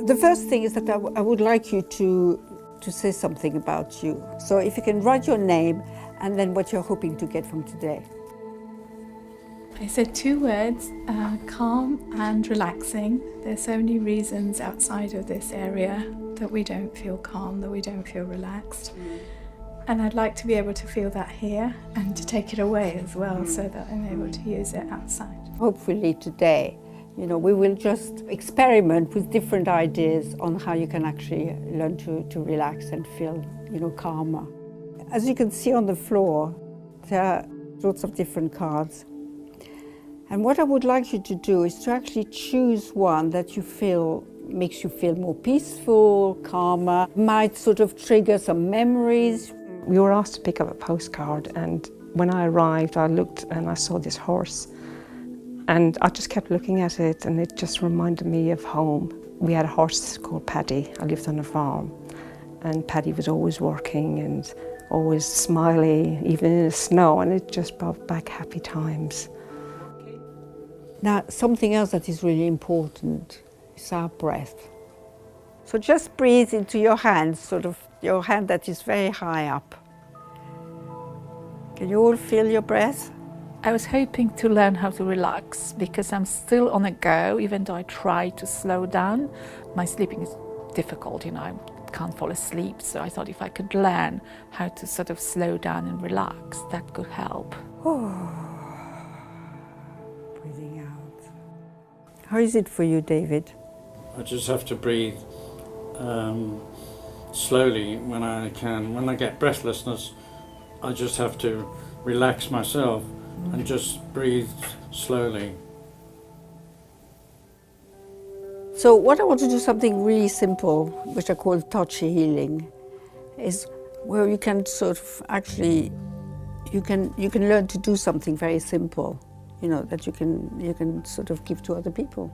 The first thing is that I would like you to say something about you. So if you can write your name and then what you're hoping to get from today. I said 2 words, calm and relaxing. There's so many reasons outside of this area that we don't feel calm, that we don't feel relaxed. And I'd like to be able to feel that here and to take it away as well, so that I'm able to use it outside. Hopefully today, we will just experiment with different ideas on how you can actually learn to relax and feel, calmer. As you can see on the floor, there are lots of different cards. And what I would like you to do is to actually choose one that you feel makes you feel more peaceful, calmer, might sort of trigger some memories. We were asked to pick up a postcard, and when I arrived, I looked and I saw this horse. And I just kept looking at it, and it just reminded me of home. We had a horse called Paddy. I lived on a farm, and Paddy was always working and always smiley, even in the snow, and it just brought back happy times. Now, something else that is really important is our breath. So just breathe into your hand, sort of your hand that is very high up. Can you all feel your breath? I was hoping to learn how to relax because I'm still on a go, even though I try to slow down. My sleeping is difficult, I can't fall asleep. So I thought if I could learn how to sort of slow down and relax, that could help. Breathing out. How is it for you, David? I just have to breathe slowly when I can. When I get breathlessness, I just have to relax myself and just breathe slowly. So what I want to do something really simple, which I call touch healing, is where you can sort of actually, you can learn to do something very simple, that you can sort of give to other people.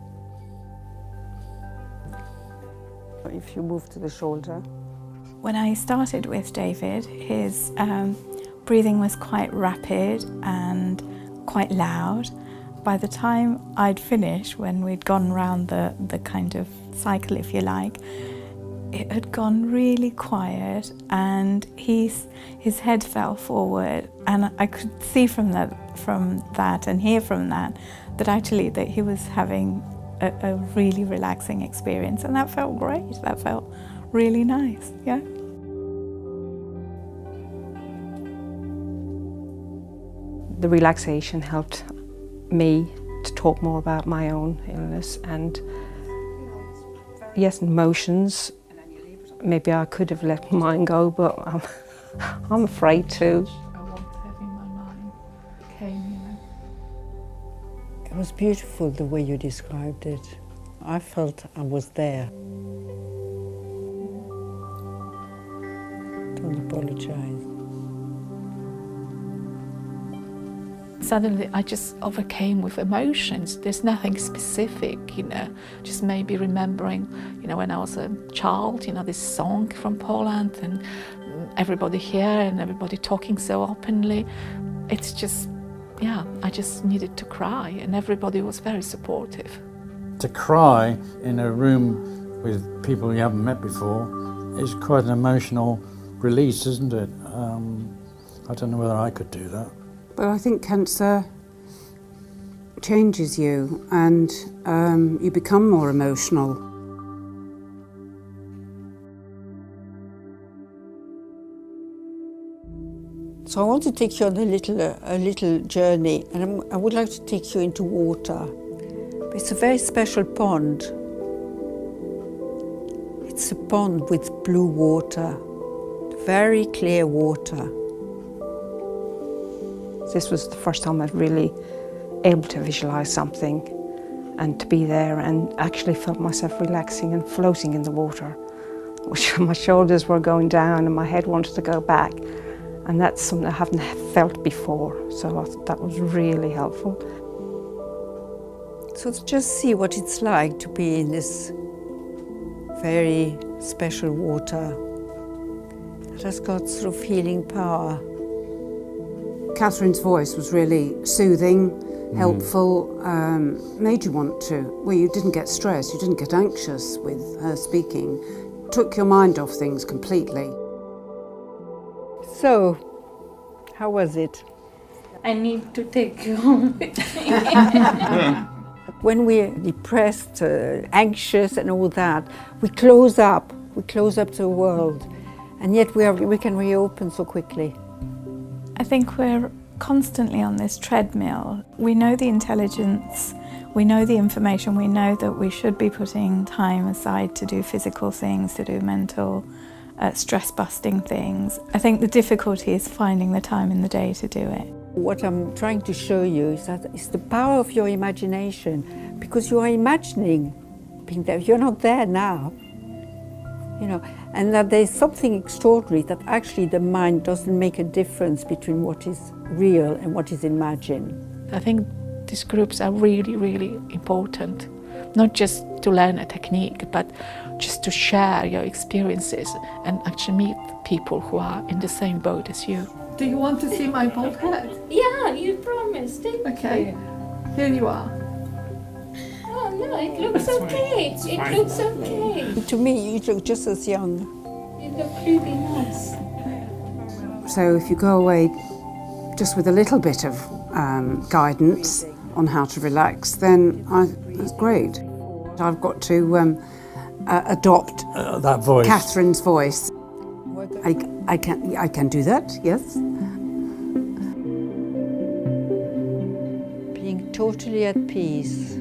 If you move to the shoulder. When I started with David, his breathing was quite rapid and quite loud. By the time I'd finished, when we'd gone round the kind of cycle, if you like, it had gone really quiet, and his head fell forward, and I could see from that and hear from that actually that he was having a really relaxing experience, and that felt great. That felt really nice, yeah. The relaxation helped me to talk more about my own illness and, yes, emotions. Maybe I could have let mine go, but I'm afraid to. I want having my mind came, It was beautiful the way you described it. I felt I was there. Don't apologize. Suddenly I just overcame with emotions. There's nothing specific, just maybe remembering, when I was a child, this song from Poland and everybody here and everybody talking so openly. It's just, I just needed to cry, and everybody was very supportive. To cry in a room with people you haven't met before is quite an emotional release, isn't it? I don't know whether I could do that. But I think cancer changes you, and you become more emotional. So I want to take you on a little journey, and I would like to take you into water. It's a very special pond. It's a pond with blue water, very clear water. This was the first time I'd really able to visualise something and to be there, and actually felt myself relaxing and floating in the water. Which my shoulders were going down and my head wanted to go back, and that's something I haven't felt before, so I thought that was really helpful. So to just see what it's like to be in this very special water that has got sort of healing power. Catherine's voice was really soothing helpful, made you want to, well, you didn't get stressed, you didn't get anxious with her speaking, took your mind off things completely. So, how was it? I need to take you home with me. When we're depressed, anxious and all that, we close up to the world, and yet we can reopen so quickly. I think we're constantly on this treadmill. We know the intelligence, we know the information, we know that we should be putting time aside to do physical things, to do mental, stress-busting things. I think the difficulty is finding the time in the day to do it. What I'm trying to show you is that it's the power of your imagination, because you are imagining being there. You're not there now, you know, and that there's something extraordinary, that actually the mind doesn't make a difference between what is real and what is imagined. I think these groups are really, really important, not just to learn a technique, but just to share your experiences and actually meet people who are in the same boat as you. Do you want to see my bald head? Yeah, you promised, didn't Okay, you? here you are. Oh no, it looks okay. It looks okay. To me, you look just as young. You look really nice. So if you go away just with a little bit of guidance on how to relax, then that's great. I've got to adopt That voice. Catherine's voice. I can do that, yes. Being totally at peace.